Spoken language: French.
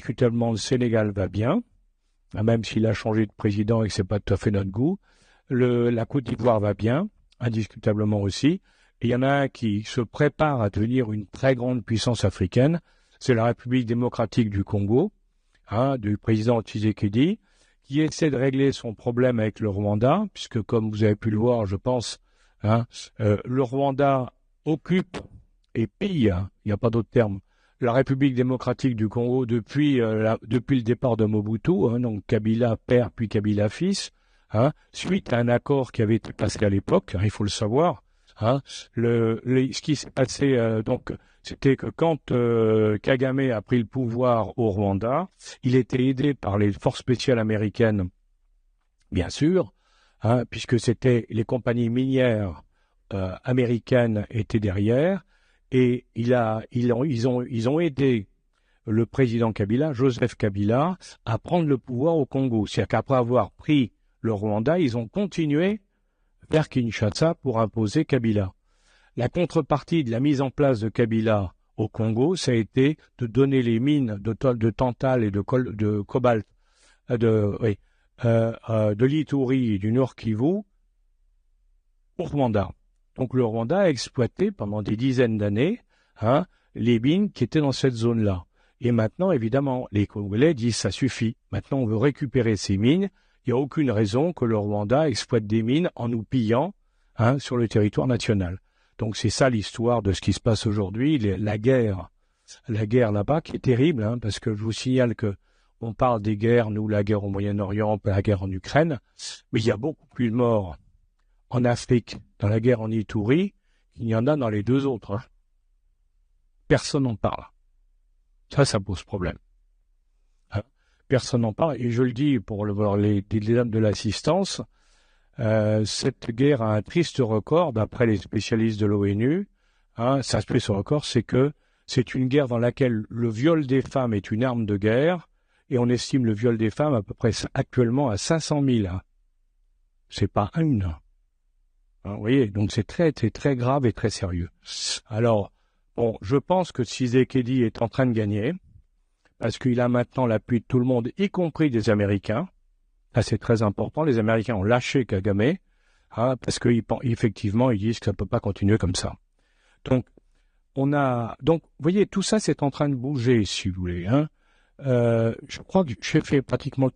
indiscutablement, le Sénégal va bien, même s'il a changé de président et que c'est pas tout à fait notre goût. La Côte d'Ivoire va bien, indiscutablement aussi. Et il y en a un qui se prépare à devenir une très grande puissance africaine, c'est la République démocratique du Congo, du président Tshisekedi, qui essaie de régler son problème avec le Rwanda, puisque comme vous avez pu le voir, je pense, le Rwanda occupe et pille, il n'y a pas d'autre terme, la République démocratique du Congo depuis le départ de Mobutu, donc Kabila père puis Kabila fils, suite à un accord qui avait été passé à l'époque, il faut le savoir. Ce qui s'est passé, c'était que quand Kagame a pris le pouvoir au Rwanda, il était aidé par les forces spéciales américaines, bien sûr, puisque c'était les compagnies minières américaines étaient derrière, et ils ont aidé le président Kabila, Joseph Kabila, à prendre le pouvoir au Congo. C'est-à-dire qu'après avoir pris le Rwanda, ils ont continué vers Kinshasa pour imposer Kabila. La contrepartie de la mise en place de Kabila au Congo, ça a été de donner les mines de tantal et de cobalt, de l'Ituri et du Nord Kivu au Rwanda. Donc le Rwanda a exploité pendant des dizaines d'années les mines qui étaient dans cette zone-là. Et maintenant, évidemment, les Congolais disent ça suffit. Maintenant, on veut récupérer ces mines. Il n'y a aucune raison que le Rwanda exploite des mines en nous pillant sur le territoire national. Donc c'est ça l'histoire de ce qui se passe aujourd'hui, la guerre là-bas qui est terrible, parce que je vous signale que on parle des guerres, nous la guerre au Moyen-Orient, la guerre en Ukraine, mais il y a beaucoup plus de morts en Afrique dans la guerre en Ituri qu'il y en a dans les deux autres. Personne n'en parle. Ça pose problème. Personne n'en parle, et je le dis pour les dames de l'assistance, cette guerre a un triste record, d'après les spécialistes de l'ONU. Ça se fait ce record, c'est que c'est une guerre dans laquelle le viol des femmes est une arme de guerre, et on estime le viol des femmes à peu près actuellement à 500 000. C'est pas une. Vous voyez, donc c'est très grave et très sérieux. Alors, bon, je pense que Tshisekedi est en train de gagner, parce qu'il a maintenant l'appui de tout le monde, y compris des Américains. Ça, c'est très important. Les Américains ont lâché Kagame, parce qu'effectivement, ils disent que ça ne peut pas continuer comme ça. Donc, vous voyez, tout ça, c'est en train de bouger, si vous voulez. Je crois que j'ai fait pratiquement tout.